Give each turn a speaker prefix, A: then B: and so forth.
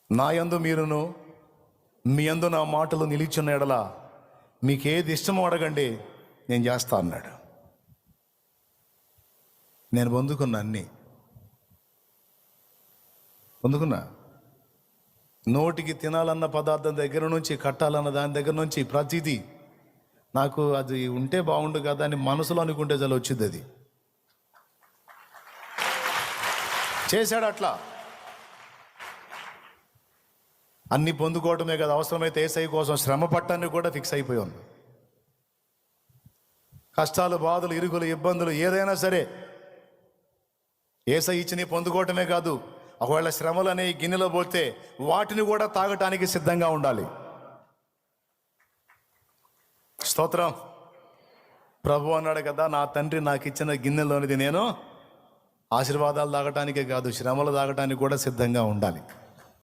A: నా యందు మీరును మీ యందు నా మాటలు నిలిచిన ఎడల మీకేది ఇష్టమో అడగండి, నేను చేస్తా అన్నాడు. నేను పొందుకున్నా, అన్నీ పొందుకున్నా. నోటికి తినాలన్న పదార్థం దగ్గర నుంచి, కట్టాలన్న దాని దగ్గర నుంచి ప్రతిదీ నాకు అది ఉంటే బాగుండు కదా అని మనసులో అనుకుంటే చాలా వచ్చింది. అది చేశాడు. అట్లా అన్ని పొందుకోవటమే కదా, అవసరమైతే యేసయ్య కోసం శ్రమ పట్టాన్ని కూడా ఫిక్స్ అయిపోయాం. కష్టాలు, బాధలు, ఇరుగులు, ఇబ్బందులు ఏదైనా సరే యేసయ్య ఇచ్చి పొందుకోవటమే కాదు, ఒకవేళ శ్రమలు అనే గిన్నెలో పోతే వాటిని కూడా తాగటానికి సిద్ధంగా ఉండాలి. స్తోత్రం. ప్రభు అన్నాడు కదా, నా తండ్రి నాకు ఇచ్చిన గిన్నెలోనిది నేను ఆశీర్వాదాలు తాగటానికే కాదు, శ్రమలు తాగటానికి కూడా సిద్ధంగా ఉండాలి.